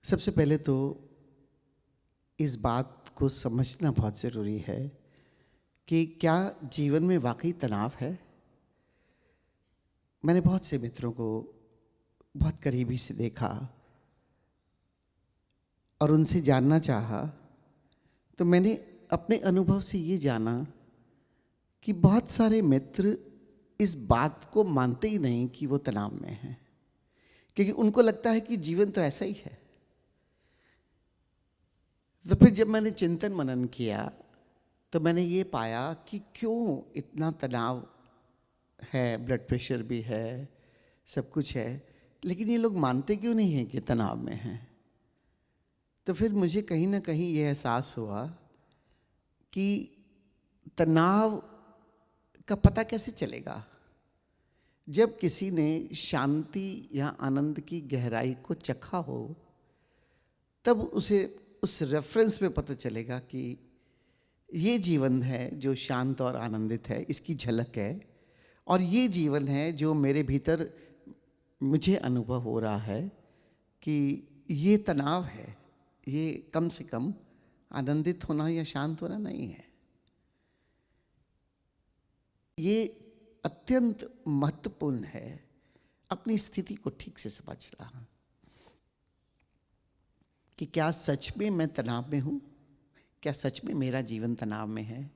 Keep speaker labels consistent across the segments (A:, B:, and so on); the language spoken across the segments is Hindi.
A: सबसे पहले तो इस बात को समझना बहुत ज़रूरी है कि क्या जीवन में वाकई तनाव है। मैंने बहुत से मित्रों को बहुत करीबी से देखा और उनसे जानना चाहा, तो मैंने अपने अनुभव से ये जाना कि बहुत सारे मित्र इस बात को मानते ही नहीं कि वो तनाव में हैं, क्योंकि उनको लगता है कि जीवन तो ऐसा ही है। तो फिर जब मैंने चिंतन मनन किया तो मैंने ये पाया कि क्यों इतना तनाव है, ब्लड प्रेशर भी है, सब कुछ है, लेकिन ये लोग मानते क्यों नहीं हैं कि तनाव में हैं। तो फिर मुझे कहीं ना कहीं ये एहसास हुआ कि तनाव का पता कैसे चलेगा। जब किसी ने शांति या आनंद की गहराई को चखा हो, तब उसे उस रेफरेंस में पता चलेगा कि ये जीवन है जो शांत और आनंदित है, इसकी झलक है। और ये जीवन है जो मेरे भीतर मुझे अनुभव हो रहा है कि ये तनाव है, ये कम से कम आनंदित होना या शांत होना नहीं है। ये अत्यंत महत्वपूर्ण है अपनी स्थिति को ठीक से समझना कि क्या सच में मैं तनाव में हूँ, क्या सच में मेरा जीवन तनाव में है,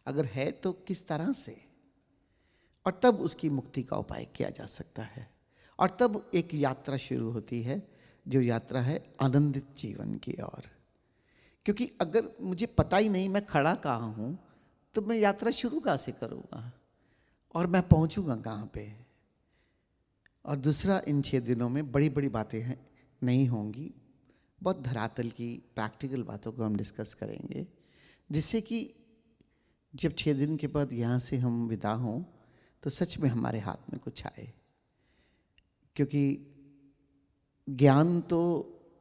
A: अगर है तो किस तरह से, और तब उसकी मुक्ति का उपाय किया जा सकता है। और तब एक यात्रा शुरू होती है, जो यात्रा है आनंदित जीवन की ओर। क्योंकि अगर मुझे पता ही नहीं मैं खड़ा कहाँ हूँ, तो मैं यात्रा शुरू कहाँ से करूँगा और मैं पहुँचूँगा कहाँ पे। और दूसरा, इन 6 दिनों में बड़ी बड़ी बातें हैं नहीं होंगी, बहुत धरातल की प्रैक्टिकल बातों को हम डिस्कस करेंगे, जिससे कि जब 6 दिन के बाद यहाँ से हम विदा हों तो सच में हमारे हाथ में कुछ आए। क्योंकि ज्ञान तो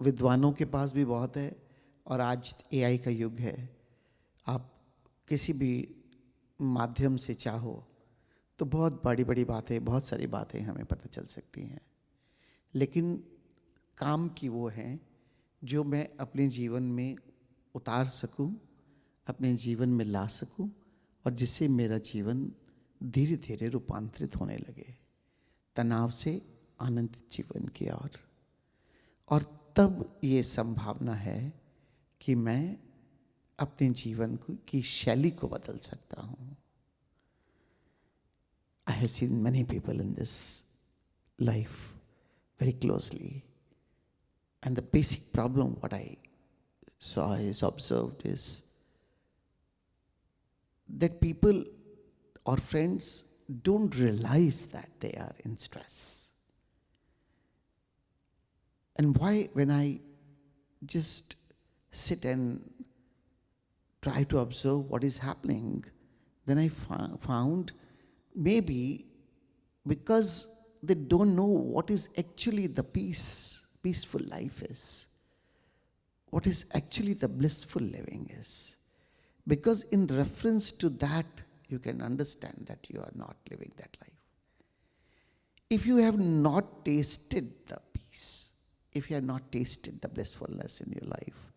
A: विद्वानों के पास भी बहुत है, और आज एआई का युग है। आप किसी भी माध्यम से चाहो तो बहुत बड़ी बड़ी बातें, बहुत सारी बातें हमें पता चल सकती हैं, लेकिन काम की वो हैं जो मैं अपने जीवन में उतार सकूं, अपने जीवन में ला सकूं, और जिससे मेरा जीवन धीरे धीरे रूपांतरित होने लगे तनाव से आनंदित जीवन की ओर। और तब ये संभावना है कि मैं अपने जीवन की शैली को बदल सकता हूँ। I have seen many people in this life very closely, and the basic problem what I saw is observed is that people or friends don't realize that they are in stress. And why, when I just sit and try to observe what is happening, then I found maybe because they don't know what is actually the peaceful life is, what is actually the blissful living is. Because in reference to that, you can understand that you are not living that life. If you have not tasted the peace, if you have not tasted the blissfulness in your life,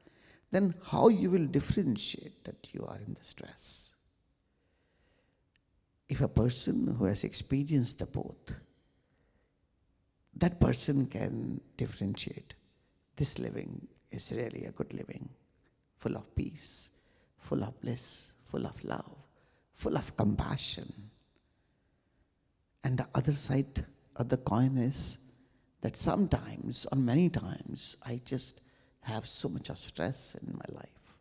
A: then how you will differentiate that you are in the stress? If a person who has experienced the both, that person can differentiate. This living is really a good living, full of peace, full of bliss, full of love, full of compassion. And the other side of the coin is that sometimes, or many times, I just have so much of stress in my life.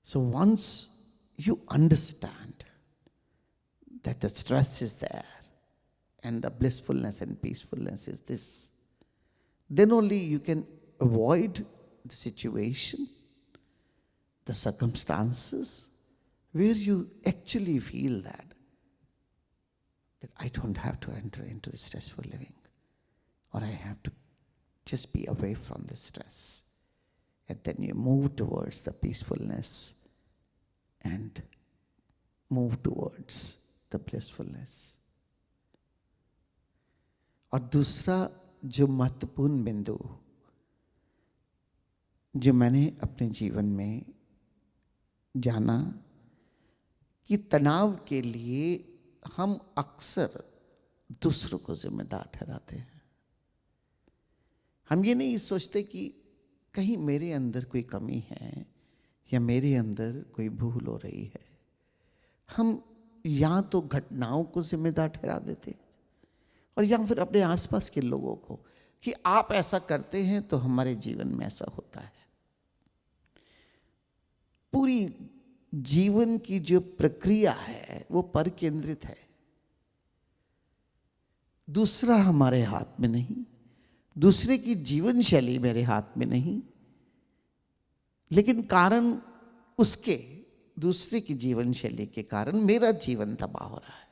A: So once you understand that the stress is there and the blissfulness and peacefulness is this, then only you can avoid the situation, the circumstances where you actually feel that I don't have to enter into stressful living, or I have to just be away from the stress. And then you move towards the peacefulness and move towards the blissfulness. और दूसरा जो महत्वपूर्ण बिंदु जो मैंने अपने जीवन में जाना कि तनाव के लिए हम अक्सर दूसरों को जिम्मेदार ठहराते हैं। हम ये नहीं सोचते कि कहीं मेरे अंदर कोई कमी है या मेरे अंदर कोई भूल हो रही है। हम या तो घटनाओं को जिम्मेदार ठहरा देते हैं और या फिर अपने आसपास के लोगों को कि आप ऐसा करते हैं तो हमारे जीवन में ऐसा होता है। पूरी जीवन की जो प्रक्रिया है वो पर केंद्रित है, दूसरा हमारे हाथ में नहीं, दूसरे की जीवन शैली मेरे हाथ में नहीं, लेकिन कारण उसके दूसरे की जीवन शैली के कारण मेरा जीवन तबाह हो रहा है।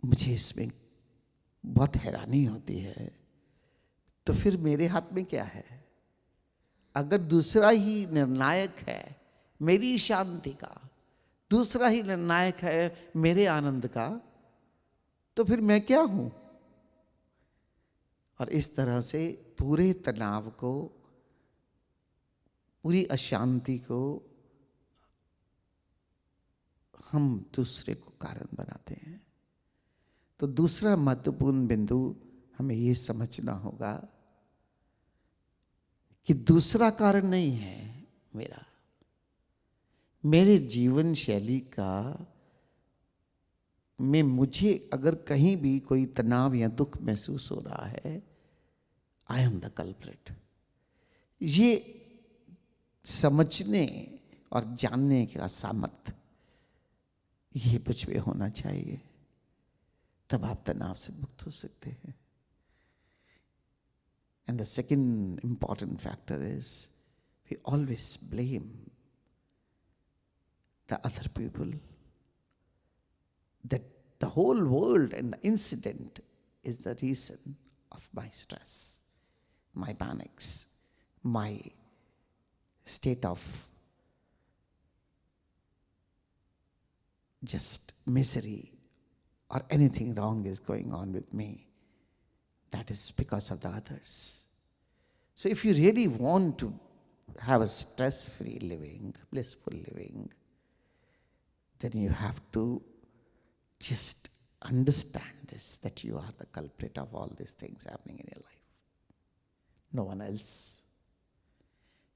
A: मुझे इसमें बहुत हैरानी होती है। तो फिर मेरे हाथ में क्या है? अगर दूसरा ही निर्णायक है मेरी शांति का, दूसरा ही निर्णायक है मेरे आनंद का, तो फिर मैं क्या हूं? और इस तरह से पूरे तनाव को, पूरी अशांति को हम दूसरे को कारण बनाते हैं। तो दूसरा महत्वपूर्ण बिंदु हमें ये समझना होगा कि दूसरा कारण नहीं है मेरा, मेरे जीवन शैली का में मुझे अगर कहीं भी कोई तनाव या दुख महसूस हो रहा है, आई एम द कल्प्रिट। ये समझने और जानने का सामर्थ्य ये मुझ में होना चाहिए, तब आप तनाव से मुक्त हो सकते हैं। And the second important factor is we always blame the other people, that the whole world and the incident is the reason of my stress, my panics, my state of just misery, or anything wrong is going on with me. That is because of the others. So if you really want to have a stress-free living, blissful living, then you have to just understand this, that you are the culprit of all these things happening in your life. No one else.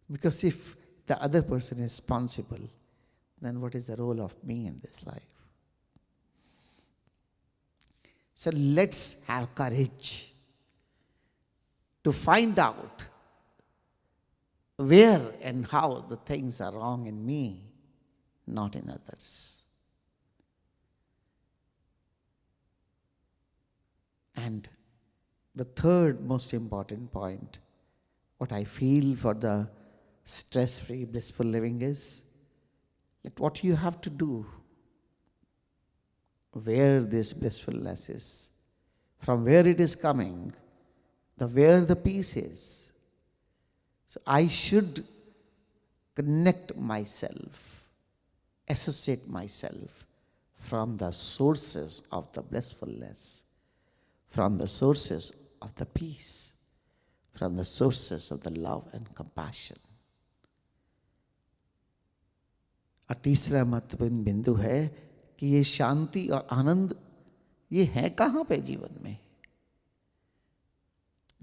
A: Because if the other person is responsible, then what is the role of me in this life? So let's have courage to find out where and how the things are wrong in me, not in others. And the third most important point, what I feel for the stress-free, blissful living is that what you have to do, where this blissfulness is, from where it is coming, where the peace is. So I should connect myself, associate myself from the sources of the blissfulness, from the sources of the peace, from the sources of the love and compassion. और तीसरा महत्वपूर्ण बिंदु है कि ये शांति और आनंद ये है कहाँ पे जीवन में,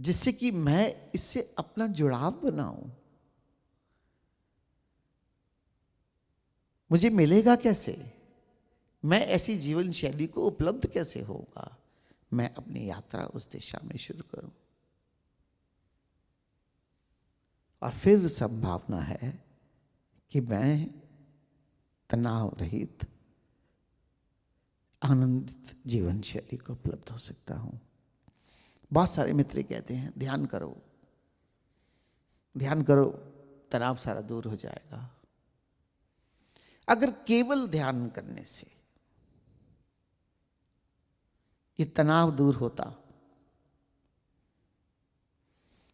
A: जिससे कि मैं इससे अपना जुड़ाव बनाऊं। मुझे मिलेगा कैसे? मैं ऐसी जीवन शैली को उपलब्ध कैसे होगा? मैं अपनी यात्रा उस दिशा में शुरू करूं। और फिर संभावना है कि मैं तनाव रहित आनंदित जीवन शैली को उपलब्ध हो सकता हूं। बहुत सारे मित्र कहते हैं ध्यान करो, ध्यान करो, तनाव सारा दूर हो जाएगा। अगर केवल ध्यान करने से ये तनाव दूर होता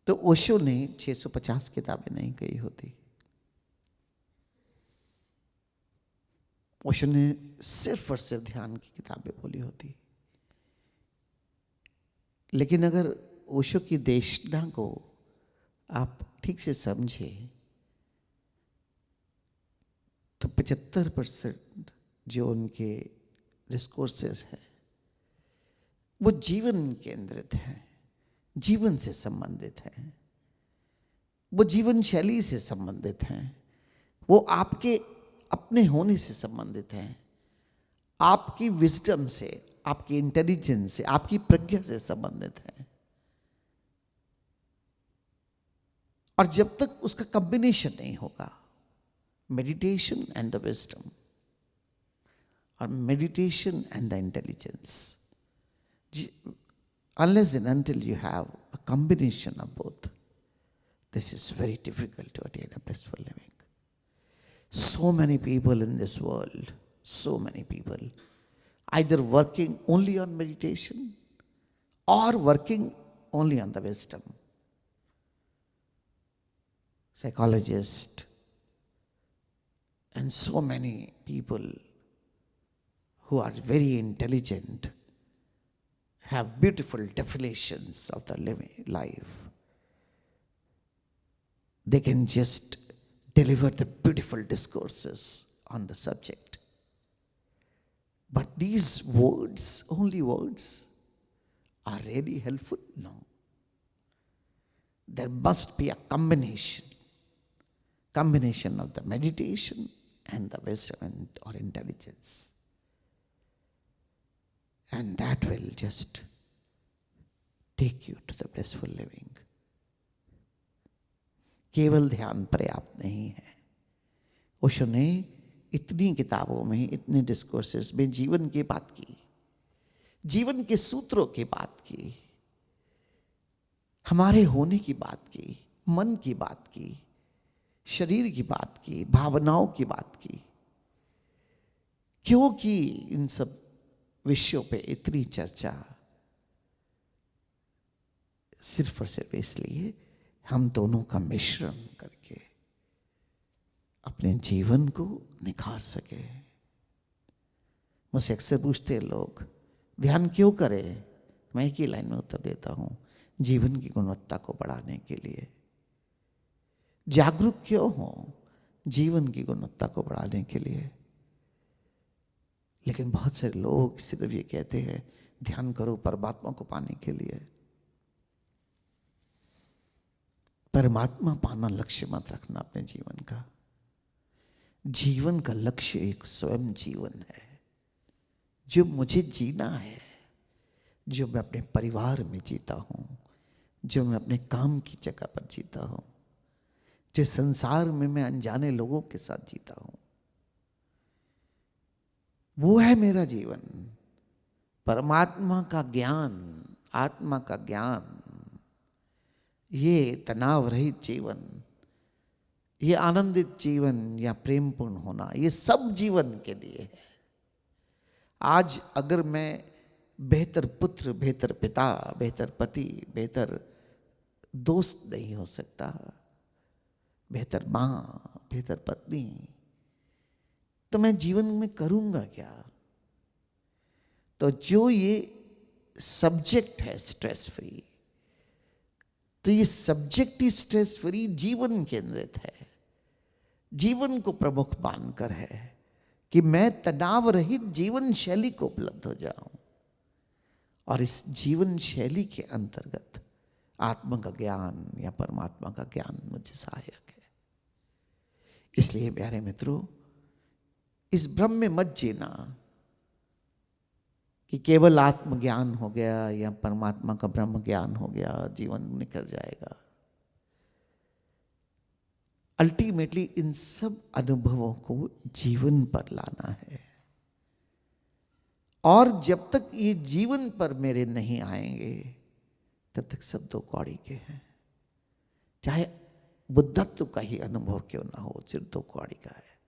A: तो ओशो ने 650 किताबें नहीं कही होती। ओशो ने सिर्फ और सिर्फ ध्यान की किताबें बोली होती। लेकिन अगर ओशो की देशना को आप ठीक से समझे तो 75% जो उनके डिस्कोर्सेस हैं वो जीवन केंद्रित हैं, जीवन से संबंधित हैं, वो जीवन शैली से संबंधित हैं, वो आपके अपने होने से संबंधित हैं, आपकी विजडम से, आपकी इंटेलिजेंस से, आपकी प्रज्ञा से संबंधित हैं। और जब तक उसका कॉम्बिनेशन नहीं होगा, मेडिटेशन एंड द विजडम और meditation and the intelligence, unless and until you have a combination of both, this is very difficult to attain a blissful living. So many people in this world, so many people, either working only on meditation or working only on the wisdom. Psychologists and so many people who are very intelligent have beautiful definitions of the living life. They can just deliver the beautiful discourses on the subject. But these words, only words, are really helpful? No. There must be a combination of the meditation and the wisdom or intelligence. And that will just take you to the blissful living. केवल ध्यान पर्याप्त नहीं है। ओशो ने इतनी किताबों में, इतने डिस्कोर्सेस में जीवन की बात की, जीवन के सूत्रों की बात की, हमारे होने की बात की, मन की बात की, शरीर की बात की, भावनाओं की बात की। क्योंकि इन सब विषयों पे इतनी चर्चा? सिर्फ और सिर्फ इसलिए हम दोनों का मिश्रण करके अपने जीवन को निखार सके। मुझसे अक्सर पूछते हैं लोग, ध्यान क्यों करें? मैं एक ही लाइन में उत्तर देता हूं, जीवन की गुणवत्ता को बढ़ाने के लिए। जागरूक क्यों हो? जीवन की गुणवत्ता को बढ़ाने के लिए। लेकिन बहुत सारे लोग सिर्फ ये कहते हैं ध्यान करो परमात्मा को पाने के लिए। परमात्मा पाना लक्ष्य मत रखना अपने जीवन का। जीवन का लक्ष्य एक स्वयं जीवन है जो मुझे जीना है, जो मैं अपने परिवार में जीता हूं, जो मैं अपने काम की जगह पर जीता हूं, जो संसार में मैं अनजाने लोगों के साथ जीता हूं, वो है मेरा जीवन। परमात्मा का ज्ञान, आत्मा का ज्ञान, ये तनाव रहित जीवन, ये आनंदित जीवन या प्रेमपूर्ण होना, ये सब जीवन के लिए है। आज अगर मैं बेहतर पुत्र, बेहतर पिता, बेहतर पति, बेहतर दोस्त नहीं हो सकता, बेहतर मां, बेहतर पत्नी, तो मैं जीवन में करूंगा क्या? तो जो ये सब्जेक्ट है स्ट्रेस फ्री, तो ये सब्जेक्ट ही स्ट्रेस फ्री जीवन केंद्रित है। जीवन को प्रमुख मानकर है कि मैं तनाव रहित जीवन शैली को उपलब्ध हो जाऊं, और इस जीवन शैली के अंतर्गत आत्मा का ज्ञान या परमात्मा का ज्ञान मुझे सहायक है। इसलिए प्यारे मित्रों, इस भ्रम में मत जीना कि केवल आत्मज्ञान हो गया या परमात्मा का ब्रह्म ज्ञान हो गया जीवन निकल जाएगा। अल्टीमेटली इन सब अनुभवों को जीवन पर लाना है, और जब तक ये जीवन पर मेरे नहीं आएंगे तब तक सब दो कौड़ी के हैं। चाहे बुद्धत्व का ही अनुभव क्यों ना हो, सिर्फ दो कौड़ी का है।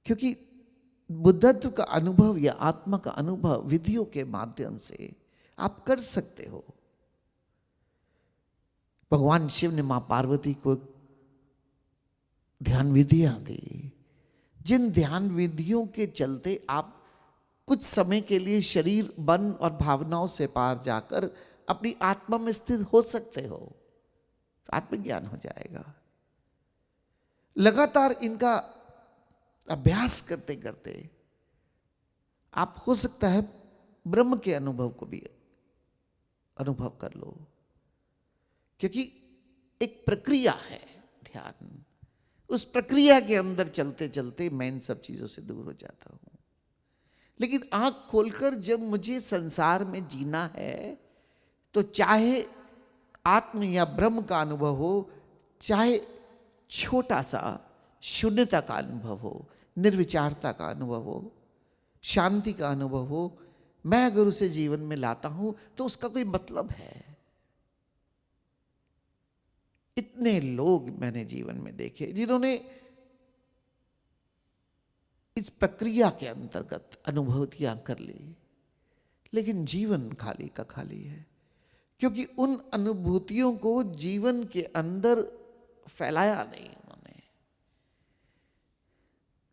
A: क्योंकि बुद्धत्व का अनुभव या आत्मा का अनुभव विधियों के माध्यम से आप कर सकते हो। भगवान शिव ने मां पार्वती को ध्यान विधियां दी, जिन ध्यान विधियों के चलते आप कुछ समय के लिए शरीर, मन और भावनाओं से पार जाकर अपनी आत्मा में स्थित हो सकते हो, आत्मज्ञान हो जाएगा। लगातार इनका अभ्यास करते करते आप हो सकता है ब्रह्म के अनुभव को भी अनुभव कर लो, क्योंकि एक प्रक्रिया है ध्यान। उस प्रक्रिया के अंदर चलते चलते मैं इन सब चीजों से दूर हो जाता हूं। लेकिन आंख खोलकर जब मुझे संसार में जीना है, तो चाहे आत्म या ब्रह्म का अनुभव हो, चाहे छोटा सा शून्यता का अनुभव हो, निर्विचारता का अनुभव हो, शांति का अनुभव हो, मैं अगर उसे जीवन में लाता हूं तो उसका कोई मतलब है। इतने लोग मैंने जीवन में देखे जिन्होंने इस प्रक्रिया के अंतर्गत अनुभूतियां कर ली, लेकिन जीवन खाली का खाली है, क्योंकि उन अनुभूतियों को जीवन के अंदर फैलाया नहीं उन्होंने।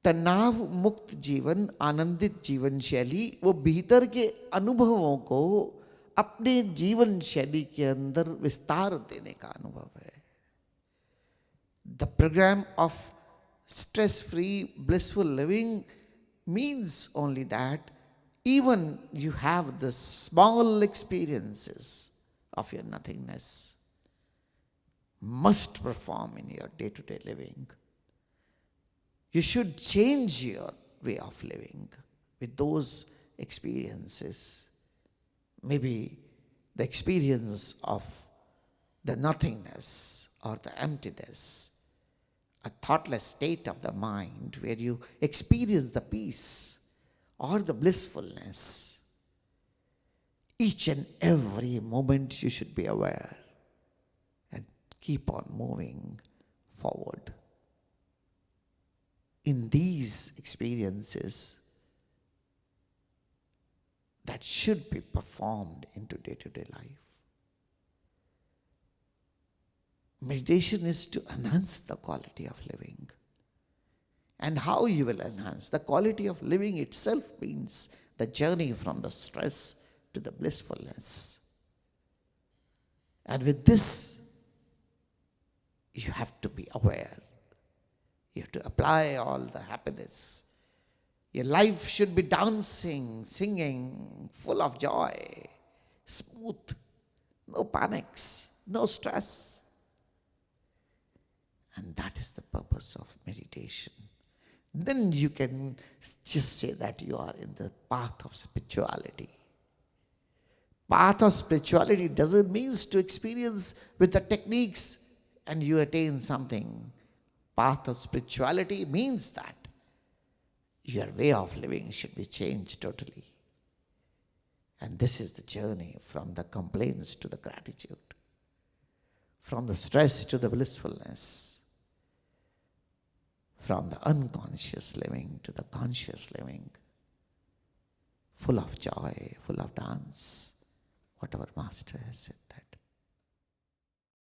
A: तनाव मुक्त जीवन, आनंदित जीवन शैली, वो भीतर के अनुभवों को अपने जीवन शैली के अंदर विस्तार देने का अनुभव है। The program of stress-free, blissful living means only that even you have the small experiences of your nothingness must perform in your day-to-day living. You should change your way of living with those experiences. Maybe the experience of the nothingness or the emptiness, a thoughtless state of the mind where you experience the peace or the blissfulness. Each and every moment you should be aware and keep on moving forward. In these experiences that should be performed into day-to-day life. Meditation is to enhance the quality of living. And how you will enhance? The quality of living itself means the journey from the stress to the blissfulness. And with this, you have to be aware. You have to apply all the happiness. Your life should be dancing, singing, full of joy, smooth, no panics, no stress. And that is the purpose of meditation. Then you can just say that you are in the path of spirituality. Path of spirituality doesn't mean to experience with the techniques and you attain something. Path of spirituality means that your way of living should be changed totally. And this is the journey from the complaints to the gratitude, from the stress to the blissfulness, from the unconscious living to the conscious living, full of joy, full of dance, what our Master has said that.